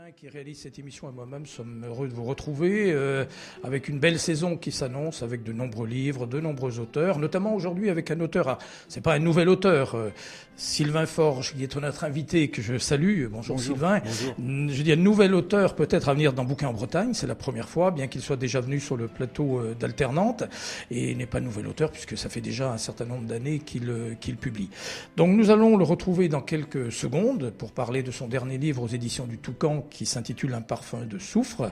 Sylvain qui réalise cette émission et moi-même sommes heureux de vous retrouver avec une belle saison qui s'annonce, avec de nombreux livres, de nombreux auteurs, notamment aujourd'hui avec un auteur, c'est pas un nouvel auteur, Sylvain Forge, qui est notre invité, que je salue. Bonjour Sylvain. Bonjour. Je dis un nouvel auteur peut-être à venir dans Bouquin en Bretagne, c'est la première fois, bien qu'il soit déjà venu sur le plateau d'Alternante, et n'est pas nouvel auteur puisque ça fait déjà un certain nombre d'années qu'il publie. Donc nous allons le retrouver dans quelques secondes pour parler de son dernier livre aux éditions du Toucan qui s'intitule Un parfum de soufre.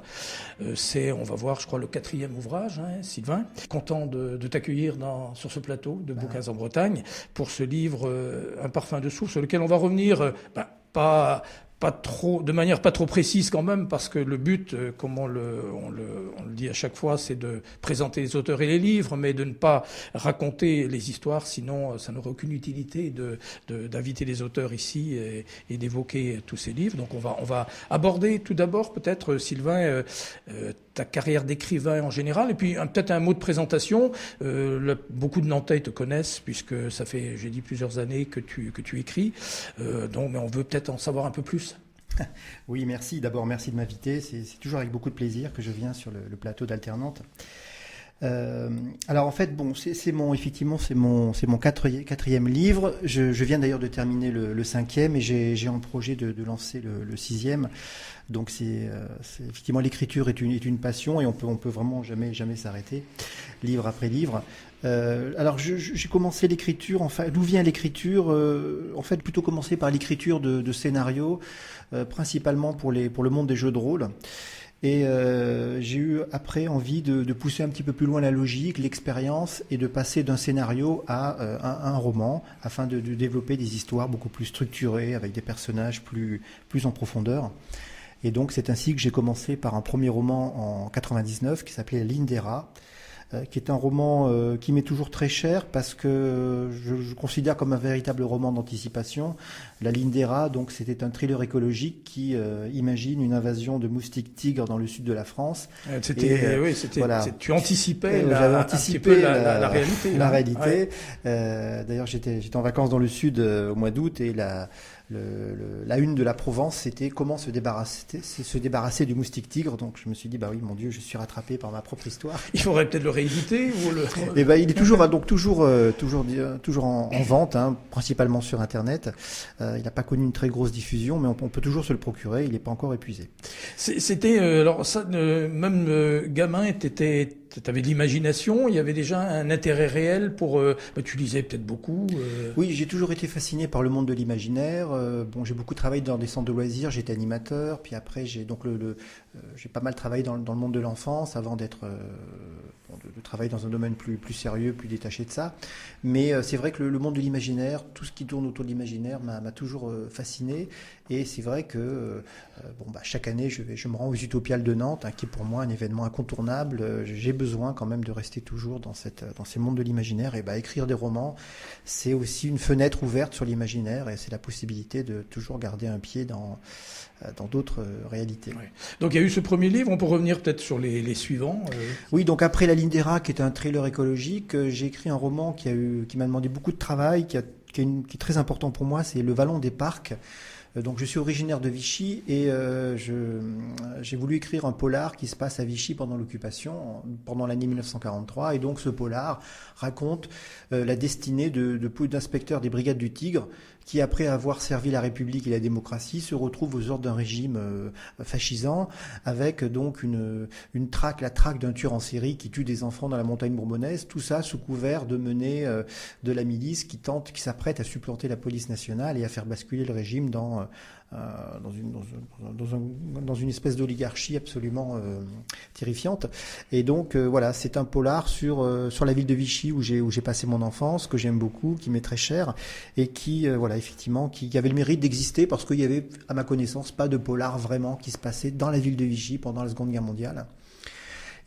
C'est, on va voir, je crois, le 4e ouvrage, hein, Sylvain. Content de t'accueillir sur ce plateau de Bouquins en Bretagne pour ce livre Un parfum de soufre, sur lequel on va revenir, pas trop, de manière pas trop précise quand même, parce que le but, comme on le dit à chaque fois, c'est de présenter les auteurs et les livres, mais de ne pas raconter les histoires, sinon ça n'aurait aucune utilité d'inviter les auteurs ici et d'évoquer tous ces livres. Donc on va aborder tout d'abord peut-être, Sylvain, ta carrière d'écrivain en général, et puis peut-être un mot de présentation. Beaucoup de Nantais te connaissent, puisque ça fait, j'ai dit, plusieurs années que tu écris, donc mais on veut peut-être en savoir un peu plus. Oui, merci. D'abord, merci de m'inviter. C'est toujours avec beaucoup de plaisir que je viens sur le plateau d'Alternante. Alors en fait, bon, c'est mon quatrième livre. Je viens d'ailleurs de terminer le 5e et j'ai en projet de lancer le 6e. Donc c'est effectivement, l'écriture est une passion et on peut vraiment jamais s'arrêter, livre après livre. Alors j'ai commencé l'écriture. Enfin, d'où vient l'écriture? En fait, plutôt commencé par l'écriture de scénarios, principalement pour le monde des jeux de rôle. Et j'ai eu après envie de pousser un petit peu plus loin la logique, l'expérience, et de passer d'un scénario à un roman, afin de développer des histoires beaucoup plus structurées, avec des personnages plus en profondeur. Et donc c'est ainsi que j'ai commencé par un premier roman en 99 qui s'appelait La Ligne des rats, qui est un roman qui m'est toujours très cher parce que je considère comme un véritable roman d'anticipation. La Ligne des rats, donc c'était un thriller écologique qui imagine une invasion de moustiques tigres dans le sud de la France. Voilà. Tu anticipais la réalité. La réalité. Ouais. D'ailleurs, j'étais en vacances dans le sud au mois d'août et la une de la Provence, c'était comment se débarrasser du moustique tigre. Donc je me suis dit, bah oui, mon Dieu, je suis rattrapé par ma propre histoire. Il faudrait peut-être le rééditer ou le... Et ben, il est toujours en vente, hein, principalement sur Internet. Il n'a pas connu une très grosse diffusion, mais on peut toujours se le procurer. Il n'est pas encore épuisé. C'était alors ça, même gamin, t'avais de l'imagination. Il y avait déjà un intérêt réel pour. Tu lisais peut-être beaucoup. Oui, j'ai toujours été fasciné par le monde de l'imaginaire. J'ai beaucoup travaillé dans des centres de loisirs. J'étais animateur. Puis après, j'ai pas mal travaillé dans le monde de l'enfance avant de travailler dans un domaine plus sérieux, plus détaché de ça. Mais c'est vrai que le monde de l'imaginaire, tout ce qui tourne autour de l'imaginaire m'a toujours fasciné. Et c'est vrai que chaque année, je me rends aux Utopiales de Nantes, hein, qui est pour moi un événement incontournable. J'ai besoin quand même de rester toujours dans ces mondes de l'imaginaire. Et écrire des romans, c'est aussi une fenêtre ouverte sur l'imaginaire, et c'est la possibilité de toujours garder un pied dans d'autres réalités. Ouais. Donc il y a eu ce premier livre, on peut revenir peut-être sur les suivants. Oui, donc après La Ligne des rats, qui est un thriller écologique, j'ai écrit un roman qui m'a demandé beaucoup de travail, qui est très important pour moi, c'est Le Vallon des parcs. Donc je suis originaire de Vichy et j'ai voulu écrire un polar qui se passe à Vichy pendant l'occupation, pendant l'année 1943. Et donc ce polar raconte la destinée d'inspecteurs des brigades du Tigre qui, après avoir servi la République et la démocratie, se retrouvent aux ordres d'un régime fascisant, avec donc la traque d'un tueur en série qui tue des enfants dans la montagne bourbonnaise. Tout ça sous couvert de mener de la milice qui s'apprête à supplanter la police nationale et à faire basculer le régime dans une espèce d'oligarchie absolument terrifiante. Et donc voilà, c'est un polar sur la ville de Vichy où j'ai passé mon enfance, que j'aime beaucoup, qui m'est très cher, et qui effectivement qui avait le mérite d'exister parce qu'il y avait, à ma connaissance, pas de polar vraiment qui se passait dans la ville de Vichy pendant la Seconde Guerre mondiale.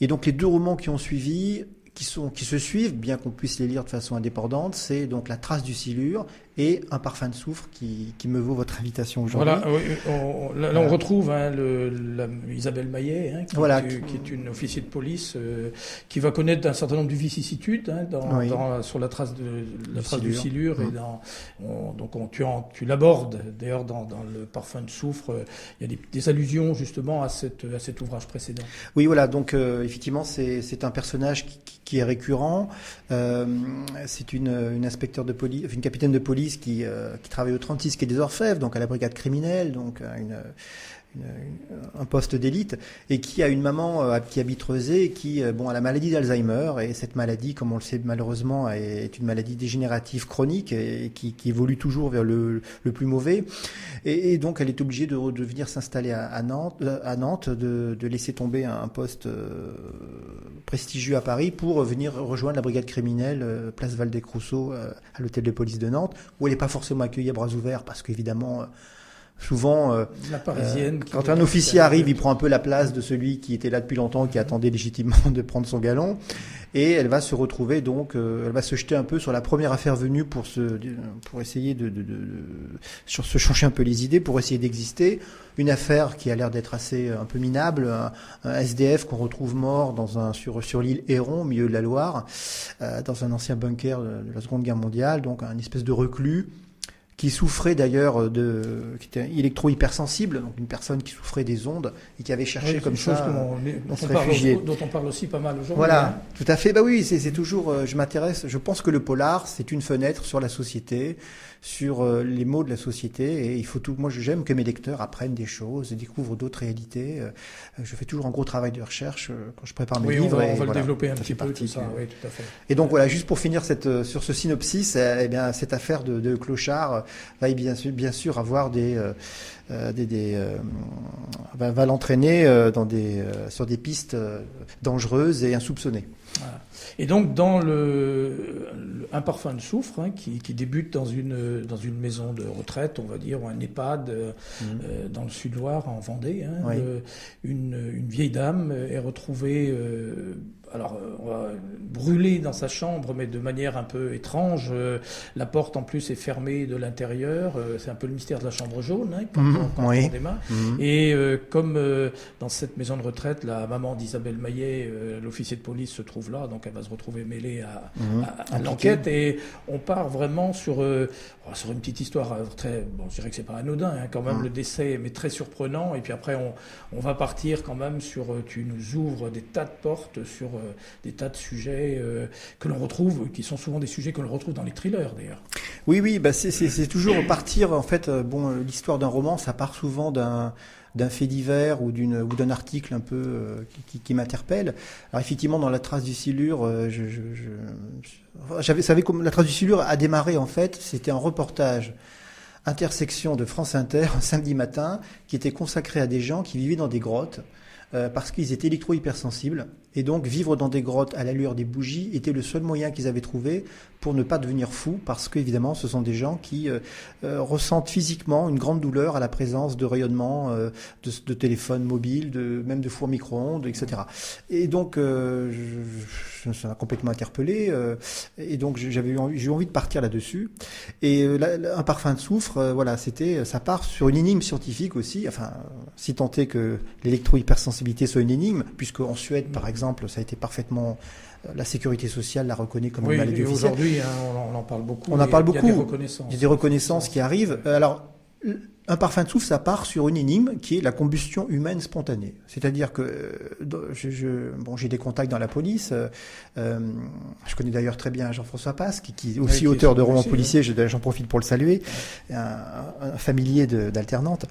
Et donc les deux romans qui ont suivi, qui se suivent, bien qu'on puisse les lire de façon indépendante, c'est donc La Trace du Silure et Un parfum de soufre qui me vaut votre invitation aujourd'hui. Voilà, on retrouve Isabelle Maillet, qui est une officier de police qui va connaître un certain nombre de vicissitudes sur la trace du silure. Et tu l'abordes d'ailleurs dans le parfum de soufre. Il y a des allusions justement à cet ouvrage précédent. Oui, voilà. Donc effectivement, c'est un personnage qui est récurrent. C'est une inspecteur de police, une capitaine de police qui travaille au 36 quai des Orfèvres, donc à la brigade criminelle, donc un poste d'élite, et qui a une maman qui habite Rezé et qui a la maladie d'Alzheimer, et cette maladie, comme on le sait malheureusement, est une maladie dégénérative chronique et qui évolue toujours vers le plus mauvais, et donc elle est obligée de venir s'installer à Nantes, de laisser tomber un poste prestigieux à Paris pour venir rejoindre la brigade criminelle place Valdec-Rousseau à l'hôtel de police de Nantes, où elle n'est pas forcément accueillie à bras ouverts parce qu'évidemment souvent, la parisienne, quand un officier arrive, il prend un peu la place de celui qui était là depuis longtemps, qui attendait légitimement de prendre son galon. Et elle va se retrouver donc, elle va se jeter un peu sur la première affaire venue pour essayer se changer un peu les idées, pour essayer d'exister. Une affaire qui a l'air d'être un peu minable, un SDF qu'on retrouve mort sur l'île Héron, au milieu de la Loire, dans un ancien bunker de la Seconde Guerre mondiale, donc un espèce de reclus, qui souffrait d'ailleurs qui était électro-hypersensible, donc une personne qui souffrait des ondes et qui avait cherché comme ça dont on parle aussi pas mal aujourd'hui. Voilà, tout à fait. Bah oui, c'est toujours, je pense que le polar, c'est une fenêtre sur la société, sur les maux de la société, et moi j'aime que mes lecteurs apprennent des choses, découvrent d'autres réalités. Je fais toujours un gros travail de recherche quand je prépare mes livres. On va le développer un petit peu, tout ça, oui, tout à fait. Et donc voilà, juste pour finir sur ce synopsis, cette affaire de clochard va bien sûr avoir va l'entraîner sur des pistes dangereuses et insoupçonnées. Voilà. Et donc dans un parfum de soufre qui débute dans une maison de retraite, on va dire, ou un EHPAD dans le Sud-Loire, en Vendée, une vieille dame est retrouvée brûlée dans sa chambre, mais de manière un peu étrange. La porte en plus est fermée de l'intérieur. C'est un peu le mystère de la chambre jaune quand on démarre. Et comme dans cette maison de retraite, la maman d'Isabelle Maillet, l'officier de police, se trouve là, donc elle va se retrouver mêlée à l'enquête, et on part vraiment sur une petite histoire je dirais que c'est pas anodin quand même, le décès, mais très surprenant, et puis après on va partir quand même tu nous ouvres des tas de portes sur des tas de sujets que l'on retrouve, qui sont souvent des sujets que l'on retrouve dans les thrillers d'ailleurs. Oui, c'est toujours partir, en fait, l'histoire d'un roman, ça part souvent d'un fait divers ou d'un article un peu qui m'interpelle. Alors effectivement, dans La Trace du Silure, savais comme La Trace du Silure a démarré, en fait, c'était un reportage intersection de France Inter un samedi matin qui était consacré à des gens qui vivaient dans des grottes parce qu'ils étaient électro-hypersensibles, et donc vivre dans des grottes à la lueur des bougies était le seul moyen qu'ils avaient trouvé pour ne pas devenir fous, parce qu'évidemment ce sont des gens qui ressentent physiquement une grande douleur à la présence de rayonnements de téléphones mobiles, même de fours micro-ondes, etc. Et donc je suis complètement interpellé, et donc j'ai eu envie de partir là-dessus. Et Un parfum de soufre, ça part sur une énigme scientifique aussi, enfin si tant est que l'électro-hypersensibilité soit une énigme, puisque en Suède par exemple ça a été parfaitement, la sécurité sociale la reconnaît comme une maladie officielle. Aujourd'hui on en parle beaucoup. On en parle beaucoup. Il y a des reconnaissances qui arrivent. Alors Un parfum de soufre, ça part sur une énigme qui est la combustion humaine spontanée. C'est-à-dire que j'ai des contacts dans la police. Je connais d'ailleurs très bien Jean-François Passe, qui est aussi auteur de romans policiers. J'en profite pour le saluer, un familier d'alternante.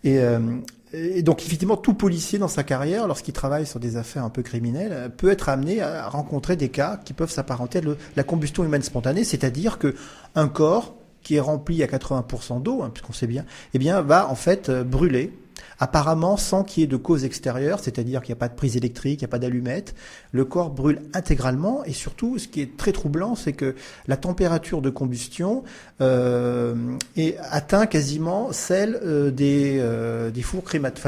Et donc effectivement, tout policier dans sa carrière, lorsqu'il travaille sur des affaires un peu criminelles, peut être amené à rencontrer des cas qui peuvent s'apparenter à la combustion humaine spontanée, c'est-à-dire que un corps qui est rempli à 80% d'eau, puisqu'on sait bien, va en fait brûler apparemment sans qu'il y ait de cause extérieure, c'est-à-dire qu'il n'y a pas de prise électrique, il n'y a pas d'allumette. Le corps brûle intégralement et surtout, ce qui est très troublant, c'est que la température de combustion atteint quasiment celle des fours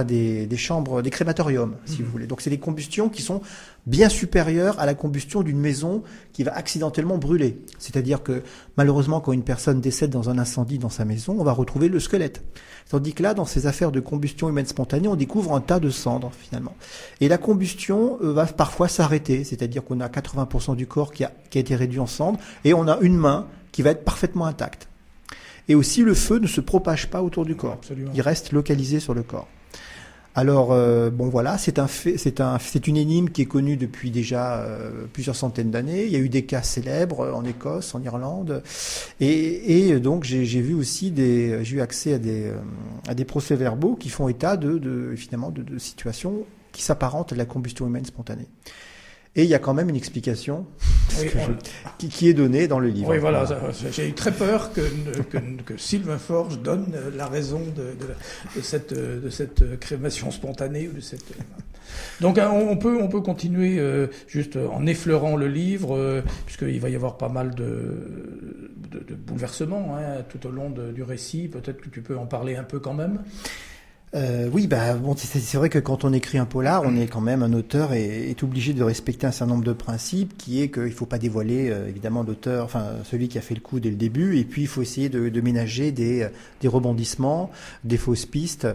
des chambres, des crématoriums, si vous voulez. Donc c'est des combustions qui sont bien supérieures à la combustion d'une maison qui va accidentellement brûler. C'est-à-dire que malheureusement, quand une personne décède dans un incendie dans sa maison, on va retrouver le squelette. Tandis que là, dans ces affaires de combustion humaine spontanée, on découvre un tas de cendres, finalement. Et la combustion va parfois s'arrêter, c'est-à-dire qu'on a 80% du corps qui a été réduit en cendres, et on a une main qui va être parfaitement intacte. Et aussi, le feu ne se propage pas autour du corps. Absolument. Il reste localisé sur le corps. Alors, voilà, c'est une énime qui est connue depuis déjà plusieurs centaines d'années. Il y a eu des cas célèbres en Écosse, en Irlande, et donc j'ai vu aussi j'ai eu accès à des procès-verbaux qui font état de situations qui s'apparentent à la combustion humaine spontanée. Et il y a quand même une explication qui est donnée dans le livre. Oui, voilà. J'ai eu très peur que Sylvain Forge donne la raison de cette crémation spontanée. Donc on peut continuer juste en effleurant le livre, puisqu'il va y avoir pas mal de bouleversements tout au long du récit. Peut-être que tu peux en parler un peu quand même. Oui, c'est vrai que quand on écrit un polar, on est quand même un auteur et est obligé de respecter un certain nombre de principes, qui est qu'il faut pas dévoiler évidemment l'auteur, enfin celui qui a fait le coup dès le début, et puis il faut essayer de ménager des rebondissements, des fausses pistes,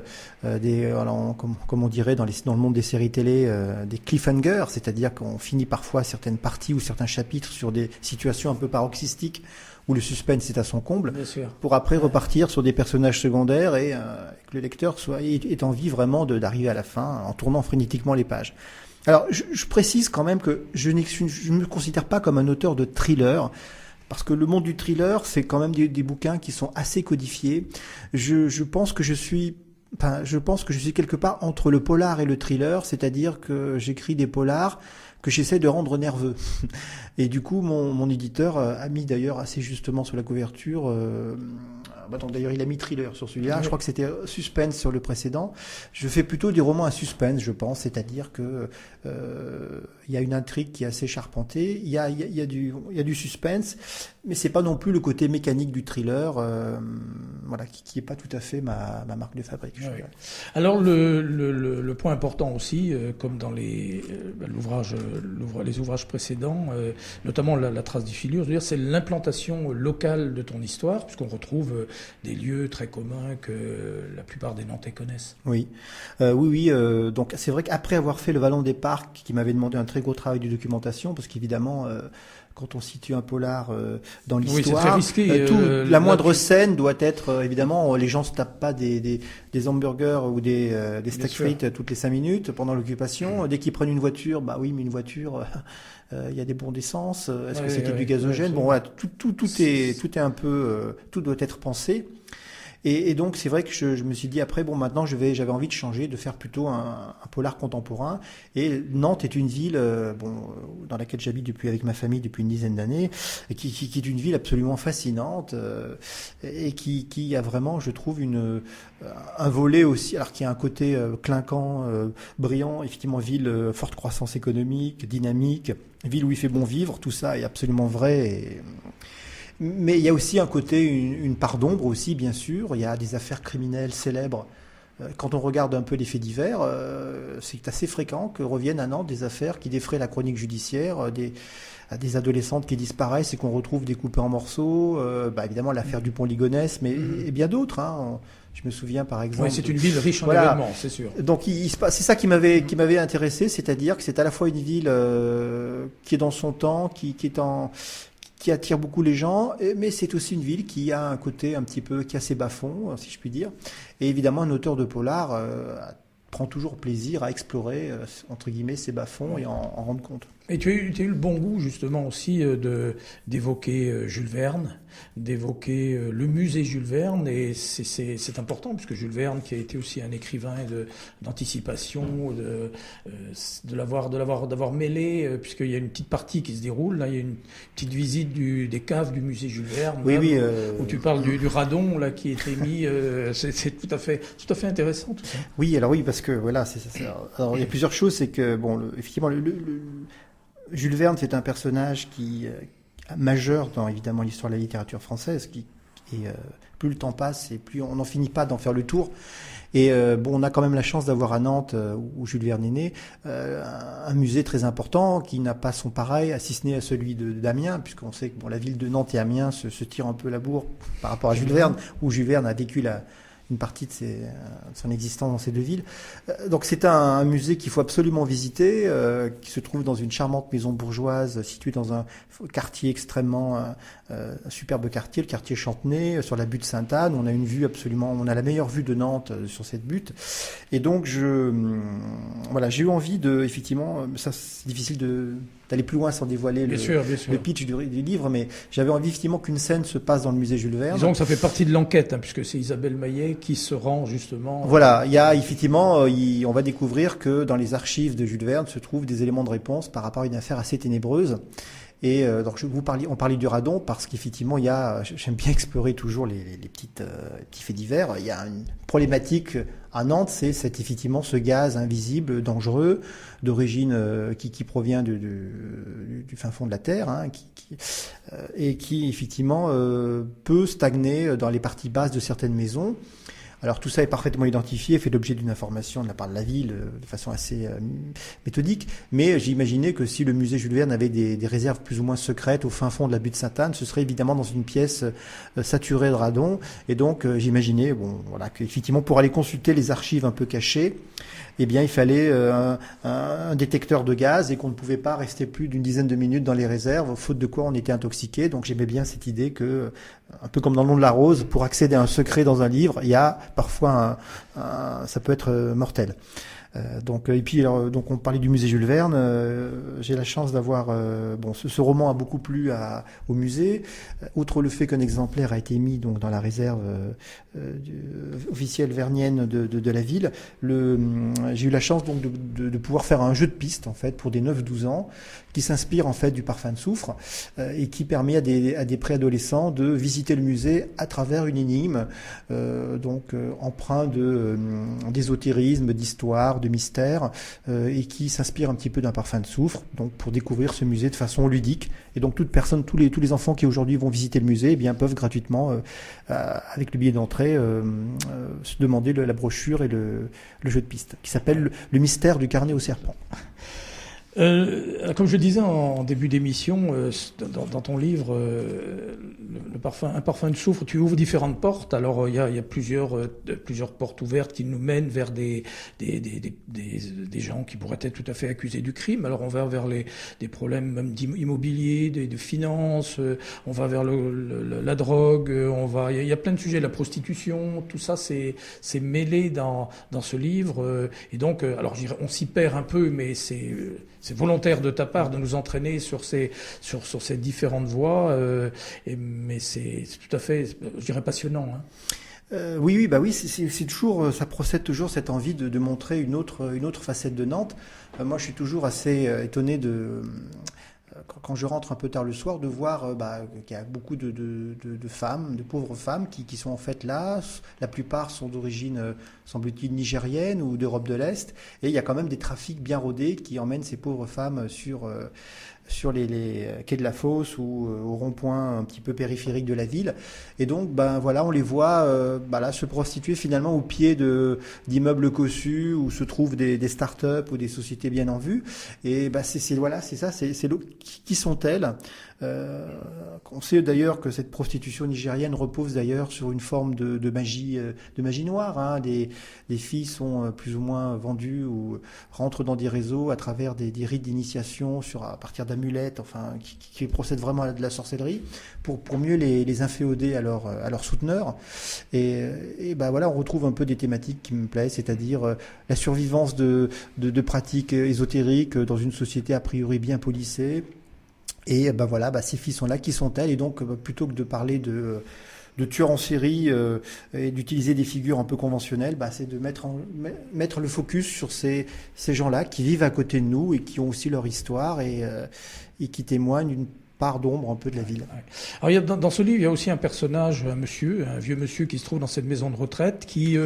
comme on dirait dans le monde des séries télé, des cliffhangers, c'est-à-dire qu'on finit parfois certaines parties ou certains chapitres sur des situations un peu paroxystiques où le suspense est à son comble, pour après repartir sur des personnages secondaires et que le lecteur ait envie vraiment d'arriver à la fin en tournant frénétiquement les pages. Alors, je précise quand même que je ne me considère pas comme un auteur de thriller, parce que le monde du thriller, c'est quand même des bouquins qui sont assez codifiés. Je pense que je suis quelque part entre le polar et le thriller, c'est-à-dire que j'écris des polars que j'essaie de rendre nerveux. Et du coup, mon éditeur a mis d'ailleurs assez justement sur la couverture, d'ailleurs il a mis thriller sur celui-là, je crois que c'était suspense sur le précédent. Je fais plutôt des romans à suspense, je pense, c'est-à-dire que il y a une intrigue qui est assez charpentée, il y a du suspense, mais c'est pas non plus le côté mécanique du thriller, qui est pas tout à fait ma marque de fabrique. Ouais. Alors le point important aussi, comme dans les ouvrages précédents, notamment la trace des filures, c'est l'implantation locale de ton histoire, puisqu'on retrouve des lieux très communs que la plupart des Nantais connaissent. Oui. Donc c'est vrai qu'après avoir fait le Vallon des Parcs, qui m'avait demandé un très gros travail de documentation, parce qu'évidemment, quand on situe un polar dans l'histoire, la moindre scène doit être, évidemment, les gens se tapent pas des hamburgers ou des steak frites toutes les 5 minutes pendant l'occupation. Dès qu'ils prennent une voiture, mais une voiture, il y a des bons d'essence. Est-ce que c'était du gazogène? Bon, voilà, tout est un peu, tout doit être pensé. Et donc c'est vrai que je me suis dit après, maintenant j'avais envie de changer, de faire plutôt un polar contemporain. Et Nantes est une ville dans laquelle j'habite avec ma famille depuis une dizaine d'années, et qui est une ville absolument fascinante, et qui a vraiment, je trouve, un volet aussi, alors qui a un côté clinquant, brillant, effectivement ville forte croissance économique, dynamique, ville où il fait bon vivre, tout ça est absolument vrai. Mais il y a aussi un côté, une part d'ombre aussi, bien sûr. Il y a des affaires criminelles célèbres. Quand on regarde un peu les faits divers, c'est assez fréquent que reviennent à Nantes des affaires qui défraient la chronique judiciaire, des adolescentes qui disparaissent et qu'on retrouve découpées en morceaux. Évidemment, l'affaire du pont Ligonnès, mais et bien d'autres. Je me souviens par exemple. Oui, c'est une ville riche en événements, c'est sûr. Donc c'est ça qui m'avait intéressé, c'est-à-dire que c'est à la fois une ville qui est dans son temps, qui attire beaucoup les gens, mais c'est aussi une ville qui a un côté un petit peu, qui a ses bas-fonds, si je puis dire. Et évidemment, un auteur de polar prend toujours plaisir à explorer, entre guillemets, ses bas-fonds et en rendre compte. Et tu as eu le bon goût justement aussi d'évoquer Jules Verne, d'évoquer le musée Jules Verne, et c'est important puisque Jules Verne, qui a été aussi un écrivain d'anticipation, d'avoir mêlé, puisqu'il y a une petite partie qui se déroule là, il y a une petite visite des caves du musée Jules Verne, Oui, oui, où tu parles du radon là qui était mis, c'est tout à fait intéressant tout ça. Oui, alors oui, parce que voilà, alors il y a plusieurs choses, c'est que bon, effectivement, Jules Verne, c'est un personnage qui majeur dans évidemment l'histoire de la littérature française, et plus le temps passe et plus on n'en finit pas d'en faire le tour. Et bon, on a quand même la chance d'avoir à Nantes, où Jules Verne est né, un musée très important qui n'a pas son pareil, si ce n'est à celui d'Amiens, puisqu'on sait que bon, la ville de Nantes et Amiens se tirent un peu la bourre par rapport à Jules Verne, où Jules Verne a vécu une partie de son existence dans ces deux villes. Donc c'est un musée qu'il faut absolument visiter, qui se trouve dans une charmante maison bourgeoise située dans un quartier extrêmement un superbe quartier, le quartier Chantenay, sur la butte Sainte-Anne. On a une vue on a la meilleure vue de Nantes sur cette butte. Et donc voilà, j'ai eu envie effectivement, ça c'est difficile d'aller plus loin sans dévoiler bien sûr. le pitch du livre, mais j'avais envie effectivement qu'une scène se passe dans le musée Jules Verne. Disons que ça fait partie de l'enquête, puisque c'est Isabelle Maillet qui se rend justement. Voilà, il y a effectivement, on va découvrir que dans les archives de Jules Verne se trouvent des éléments de réponse par rapport à une affaire assez ténébreuse. Et donc on parlait du radon parce qu'effectivement j'aime bien explorer toujours les petits faits divers. Il y a une problématique à Nantes, c'est effectivement ce gaz invisible, dangereux, d'origine qui provient du fin fond de la terre, hein, et qui effectivement peut stagner dans les parties basses de certaines maisons. Alors tout ça est parfaitement identifié, fait l'objet d'une information de la part de la ville de façon assez méthodique, mais j'imaginais que si le musée Jules Verne avait des réserves plus ou moins secrètes au fin fond de la butte Sainte-Anne, ce serait évidemment dans une pièce saturée de radon, et donc j'imaginais qu'effectivement pour aller consulter les archives un peu cachées, eh bien il fallait un détecteur de gaz et qu'on ne pouvait pas rester plus d'une dizaine de minutes dans les réserves, faute de quoi on était intoxiqué. Donc j'aimais bien cette idée que, un peu comme dans Le Nom de la Rose, pour accéder à un secret dans un livre, il y a parfois ça peut être mortel. Donc on parlait du musée Jules Verne. J'ai la chance d'avoir ce roman a beaucoup plu au musée. Outre le fait qu'un exemplaire a été mis donc dans la réserve officielle vernienne de la ville, j'ai eu la chance donc de pouvoir faire un jeu de piste en fait pour des 9-12 ans qui s'inspire en fait du parfum de soufre et qui permet à des préadolescents de visiter le musée à travers une énigme empreint d'ésotérisme, d'histoire, de mystère, et qui s'inspire un petit peu d'un parfum de soufre, donc pour découvrir ce musée de façon ludique. Et donc tous les enfants qui aujourd'hui vont visiter le musée, eh bien peuvent gratuitement, avec le billet d'entrée, se demander la brochure et le jeu de piste, qui s'appelle Le mystère du carnet au serpent. Comme je le disais en début d'émission, dans ton livre, un parfum de soufre, tu ouvres différentes portes. Alors il y a plusieurs portes ouvertes qui nous mènent vers des gens qui pourraient être tout à fait accusés du crime. Alors on va vers des problèmes même immobiliers, de finances, on va vers la drogue, il y a plein de sujets, la prostitution, tout ça c'est mêlé dans ce livre. Et donc alors on s'y perd un peu, mais c'est volontaire de ta part de nous entraîner sur ces différentes voies, mais c'est tout à fait, je dirais, passionnant. Hein. Oui, c'est toujours, ça procède toujours cette envie de montrer une autre facette de Nantes. Moi, je suis toujours assez étonné quand je rentre un peu tard le soir, de voir qu'il y a beaucoup de femmes, de pauvres femmes qui sont en fait là. La plupart sont d'origine, semble-t-il, nigérienne ou d'Europe de l'Est. Et il y a quand même des trafics bien rodés qui emmènent ces pauvres femmes sur les quais de la Fosse ou au rond-point un petit peu périphérique de la ville. Et donc, on les voit là se prostituer finalement au pied d'immeubles cossus où se trouvent des start-up ou des sociétés bien en vue. Et c'est ça, qui sont-elles ? On sait d'ailleurs que cette prostitution nigérienne repose d'ailleurs sur une forme de magie noire. Hein. Des filles sont plus ou moins vendues ou rentrent dans des réseaux à travers des rites d'initiation à partir d'amulettes, enfin, qui procèdent vraiment à de la sorcellerie, pour mieux les inféoder à leurs souteneurs. Et ben voilà, on retrouve un peu des thématiques qui me plaisent, c'est-à-dire la survivance de pratiques ésotériques dans une société a priori bien policée. Et ben voilà, ces filles sont là, qui sont-elles? Et donc, plutôt que de parler de tueurs en série et d'utiliser des figures un peu conventionnelles, c'est de mettre le focus sur ces gens-là qui vivent à côté de nous et qui ont aussi leur histoire et qui témoignent d'une part d'ombre un peu de la ville. Alors dans ce livre, il y a aussi un personnage, un vieux monsieur qui se trouve dans cette maison de retraite, qui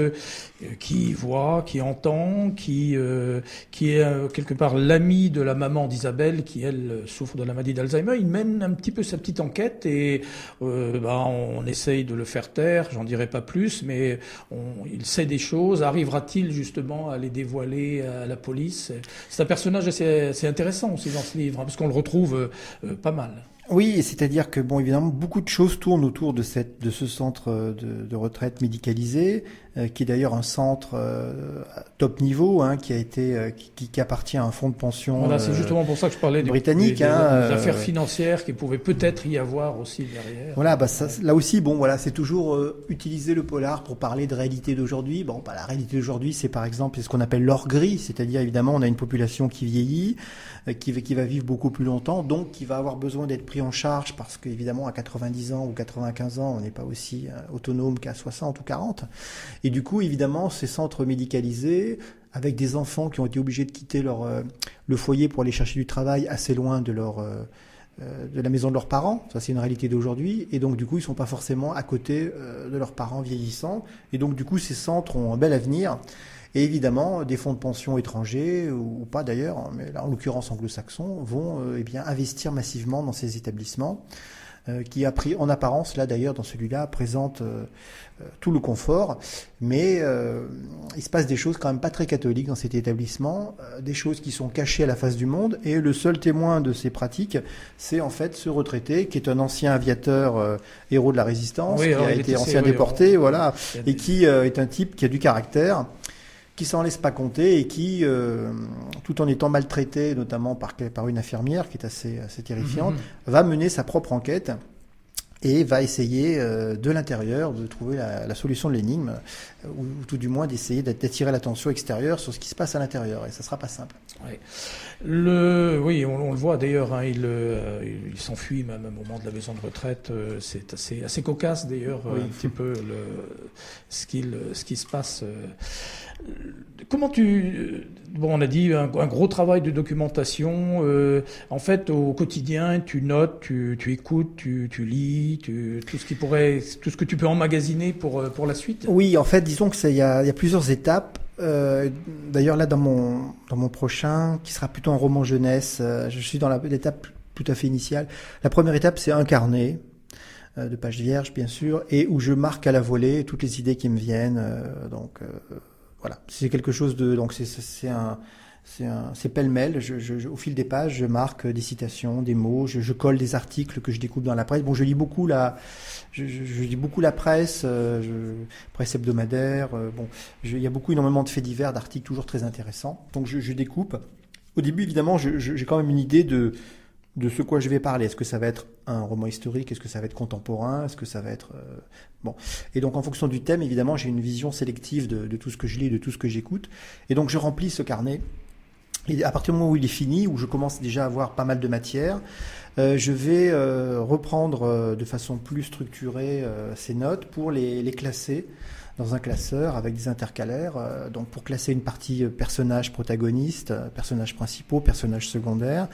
voit, qui entend, qui est quelque part l'ami de la maman d'Isabelle, qui elle souffre de la maladie d'Alzheimer. Il mène un petit peu sa petite enquête et on essaye de le faire taire. J'en dirai pas plus, mais il sait des choses. Arrivera-t-il justement à les dévoiler à la police? C'est un personnage assez intéressant aussi dans ce livre, parce qu'on le retrouve pas mal. Oui, c'est-à-dire que évidemment, beaucoup de choses tournent autour de ce centre de retraite médicalisé, qui est d'ailleurs un centre top niveau, qui appartient à un fonds de pension. Voilà, c'est justement pour ça que je parlais britannique, des affaires financières qui pouvaient peut-être y avoir aussi derrière. Voilà, là aussi, c'est toujours utiliser le polar pour parler de réalité d'aujourd'hui. La réalité d'aujourd'hui, c'est par exemple ce qu'on appelle l'or gris, c'est-à-dire évidemment, on a une population qui vieillit, qui va vivre beaucoup plus longtemps, donc qui va avoir besoin d'être pris en charge parce qu'évidemment à 90 ans ou 95 ans on n'est pas aussi autonome qu'à 60 ou 40, et du coup évidemment ces centres médicalisés avec des enfants qui ont été obligés de quitter le foyer pour aller chercher du travail assez loin de la maison de leurs parents, ça c'est une réalité d'aujourd'hui, et donc du coup ils sont pas forcément à côté de leurs parents vieillissants, et donc du coup ces centres ont un bel avenir. Et évidemment, des fonds de pension étrangers, ou pas d'ailleurs, mais là, en l'occurrence anglo-saxons, vont investir massivement dans ces établissements, qui en apparence, là d'ailleurs, dans celui-là, présentent tout le confort. Mais il se passe des choses quand même pas très catholiques dans cet établissement, des choses qui sont cachées à la face du monde. Et le seul témoin de ces pratiques, c'est en fait ce retraité, qui est un ancien aviateur héros de la Résistance, qui a été ancien déporté, et qui est un type qui a du caractère, qui s'en laisse pas compter et qui, tout en étant maltraité, notamment par une infirmière qui est assez terrifiante, va mener sa propre enquête et va essayer de l'intérieur de trouver la solution de l'énigme, ou tout du moins d'essayer d'attirer l'attention extérieure sur ce qui se passe à l'intérieur, et ça sera pas simple. Oui, on le voit d'ailleurs, il s'enfuit même au moment de la maison de retraite, c'est assez cocasse d'ailleurs, un petit peu ce qui se passe. Comment on a dit un gros travail de documentation. En fait, au quotidien, tu notes, tu écoutes, tu lis, tout ce que tu peux emmagasiner pour la suite. Oui, en fait, disons que il y a plusieurs étapes. D'ailleurs, là, dans mon prochain, qui sera plutôt un roman jeunesse, je suis dans l'étape tout à fait initiale. La première étape, c'est un carnet de pages vierges, bien sûr, et où je marque à la volée toutes les idées qui me viennent. Voilà, c'est quelque chose c'est pêle-mêle. Au fil des pages, je marque des citations, des mots, je colle des articles que je découpe dans la presse. Je lis beaucoup je lis beaucoup la presse, presse hebdomadaire. Il y a énormément de faits divers, d'articles toujours très intéressants. Donc je découpe. Au début, évidemment, j'ai quand même une idée de ce quoi je vais parler. Est-ce que ça va être un roman historique? Est-ce que ça va être contemporain? Est-ce que ça va être... Et donc, en fonction du thème, évidemment, j'ai une vision sélective de tout ce que je lis, de tout ce que j'écoute. Et donc, je remplis ce carnet. Et à partir du moment où il est fini, où je commence déjà à avoir pas mal de matière, je vais reprendre de façon plus structurée ces notes pour les classer dans un classeur avec des intercalaires. Donc, pour classer une partie personnages protagonistes, personnages principaux, personnages secondaires,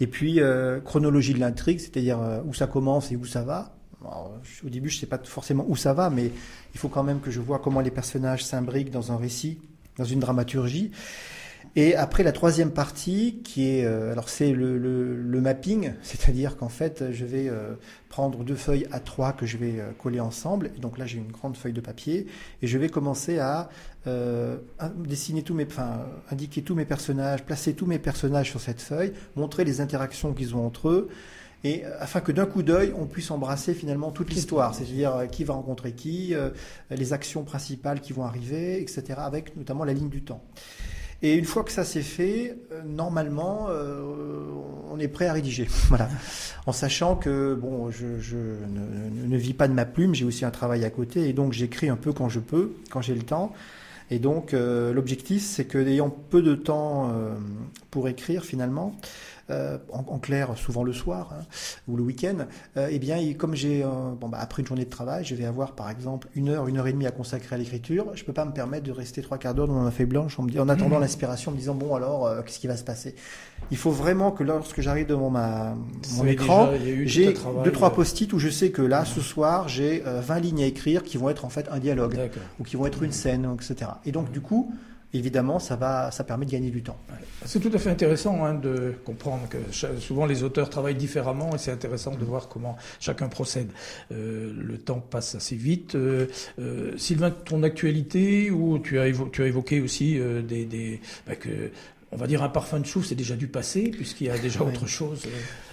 et puis chronologie de l'intrigue, c'est-à-dire où ça commence et où ça va. Alors, au début, je ne sais pas forcément où ça va, mais il faut quand même que je vois comment les personnages s'imbriquent dans un récit, dans une dramaturgie. Et après, la troisième partie, qui est, c'est le mapping, c'est-à-dire qu'en fait, je vais prendre 2 feuilles A3 que je vais coller ensemble. Et donc là, j'ai une grande feuille de papier et je vais commencer à dessiner indiquer tous mes personnages, placer tous mes personnages sur cette feuille, montrer les interactions qu'ils ont entre eux, et afin que d'un coup d'œil, on puisse embrasser finalement toute l'histoire, c'est-à-dire qui va rencontrer qui, les actions principales qui vont arriver, etc., avec notamment la ligne du temps. Et une fois que ça c'est fait, normalement, on est prêt à rédiger. Voilà. En sachant que bon, je ne vis pas de ma plume, j'ai aussi un travail à côté et donc j'écris un peu quand je peux, quand j'ai le temps. Et donc l'objectif, c'est que ayant peu de temps pour écrire finalement, en clair souvent le soir ou le week-end, eh bien comme j'ai après une journée de travail, je vais avoir par exemple 1 heure et demie à consacrer à l'écriture. Je peux pas me permettre de rester 3/4 d'heure dans ma feuille blanche en attendant l'inspiration, en me disant bon alors qu'est-ce qui va se passer. Il faut vraiment que lorsque j'arrive devant mon écran, j'ai 2-3 post-it où je sais que là ce soir j'ai 20 lignes à écrire qui vont être en fait un dialogue ou qui vont être une scène, etc. Et donc du coup, évidemment, ça permet de gagner du temps. C'est tout à fait intéressant de comprendre que souvent les auteurs travaillent différemment et c'est intéressant de voir comment chacun procède. Le temps passe assez vite. Sylvain, ton actualité, où tu as évoqué aussi que on va dire un parfum de soufre, c'est déjà du passé, puisqu'il y a déjà autre chose.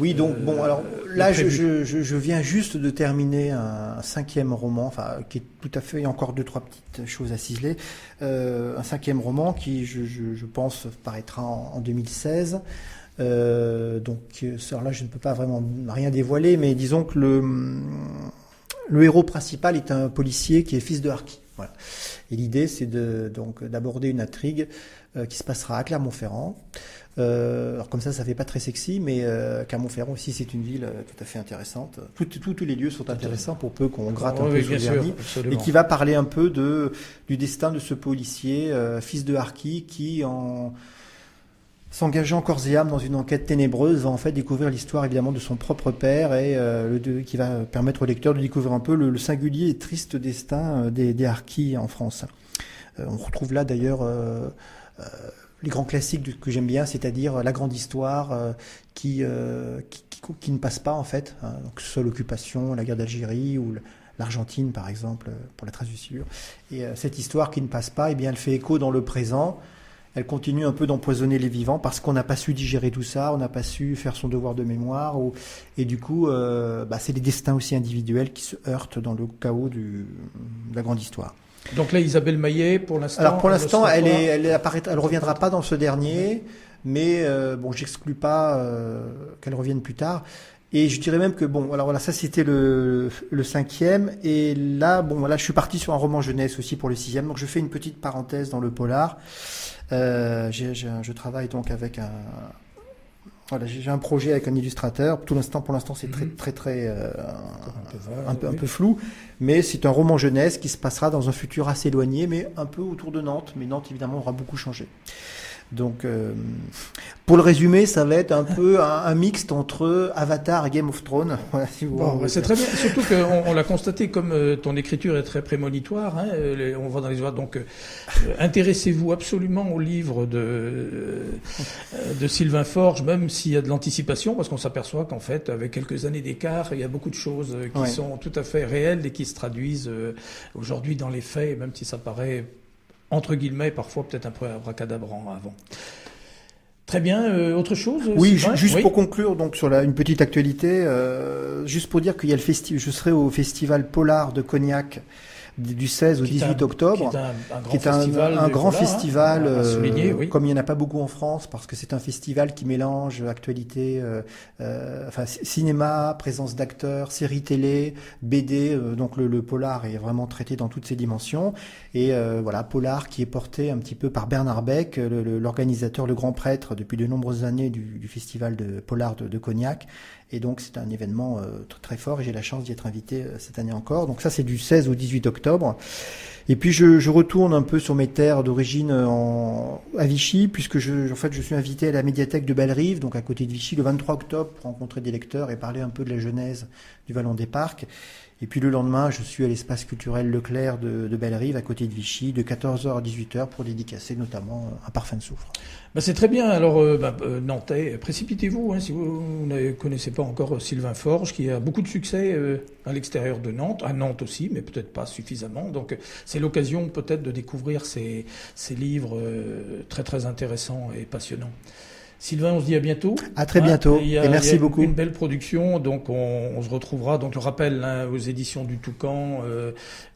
Oui, donc alors là, je viens juste de terminer un 5e roman, qui est tout à fait, il y a encore 2-3 petites choses à ciseler. Un 5e roman qui, je pense, paraîtra en 2016. Donc, alors là, je ne peux pas vraiment rien dévoiler, mais disons que le héros principal est un policier qui est fils de harki. Voilà. Et l'idée, c'est d'aborder une intrigue qui se passera à Clermont-Ferrand. Alors comme ça fait pas très sexy, mais Clermont-Ferrand aussi, c'est une ville tout à fait intéressante. Tous les lieux sont intéressants pour peu qu'on gratte un peu sous le vernis. Et qui va parler un peu du destin de ce policier, fils de harki, qui s'engageant corps et âme dans une enquête ténébreuse, va en fait découvrir l'histoire évidemment de son propre père et qui va permettre au lecteur de découvrir un peu le singulier et triste destin des harkis en France. On retrouve là d'ailleurs les grands classiques que j'aime bien, c'est-à-dire la grande histoire qui ne passe pas en fait, donc que ce soit l'occupation, la guerre d'Algérie ou l'Argentine par exemple pour la trace du silure. Et cette histoire qui ne passe pas, eh bien elle fait écho dans le présent. Elle continue un peu d'empoisonner les vivants parce qu'on n'a pas su digérer tout ça, on n'a pas su faire son devoir de mémoire. Et du coup, c'est des destins aussi individuels qui se heurtent dans le chaos de la grande histoire. Donc là, Isabelle Maillet, pour l'instant... Alors pour l'instant, elle reviendra pas dans ce dernier, mais j'exclus pas qu'elle revienne plus tard. Et je dirais même que alors voilà, ça c'était le 5e, et là je suis parti sur un roman jeunesse aussi pour le 6e, donc je fais une petite parenthèse dans le polar. Je travaille donc avec j'ai un projet avec un illustrateur. Pour l'instant, c'est très un peu flou, mais c'est un roman jeunesse qui se passera dans un futur assez éloigné, mais un peu autour de Nantes. Mais Nantes, évidemment, aura beaucoup changé. Donc, pour le résumer, ça va être un peu un mixte entre Avatar et Game of Thrones. Voilà, c'est très bien. Surtout qu'on l'a constaté, comme ton écriture est très prémonitoire, on va dans les oiseaux. Donc, intéressez-vous absolument au livre de Sylvain Forge, même s'il y a de l'anticipation, parce qu'on s'aperçoit qu'en fait, avec quelques années d'écart, il y a beaucoup de choses qui sont tout à fait réelles et qui se traduisent aujourd'hui dans les faits, même si ça paraît entre guillemets, parfois peut-être un peu abracadabrant avant. Très bien, autre chose? Oui, juste pour conclure, donc sur une petite actualité, juste pour dire qu'il y a je serai au festival Polar de Cognac du 16 au 18 octobre, qui est un grand festival, souligner, comme il n'y en a pas beaucoup en France, parce que c'est un festival qui mélange actualité, cinéma, présence d'acteurs, séries télé, BD, donc le polar est vraiment traité dans toutes ses dimensions, et polar qui est porté un petit peu par Bernard Beck, l'organisateur, le grand prêtre depuis de nombreuses années du festival de polar de Cognac. Et donc c'est un événement très fort et j'ai la chance d'y être invité cette année encore. Donc ça c'est du 16 au 18 octobre. Et puis je retourne un peu sur mes terres d'origine à Vichy, puisque je suis invité à la médiathèque de Bellerive, donc à côté de Vichy, le 23 octobre pour rencontrer des lecteurs et parler un peu de la genèse du Vallon des Parcs. Et puis le lendemain, je suis à l'espace culturel Leclerc de Bellerive, à côté de Vichy, de 14h à 18h pour dédicacer notamment un parfum de soufre. C'est très bien. Alors, Nantais, précipitez-vous si vous ne connaissez pas encore Sylvain Forge, qui a beaucoup de succès à l'extérieur de Nantes, à Nantes aussi, mais peut-être pas suffisamment. Donc, c'est l'occasion peut-être de découvrir ces livres très très intéressants et passionnants. Sylvain, on se dit à bientôt. À très bientôt, et merci beaucoup. Une belle production, donc on se retrouvera. Donc, je rappelle aux éditions du Toucan,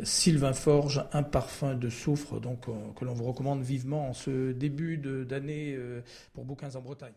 Sylvain Forge, un parfum de soufre, donc que l'on vous recommande vivement en ce début d'année pour Bouquins en Bretagne.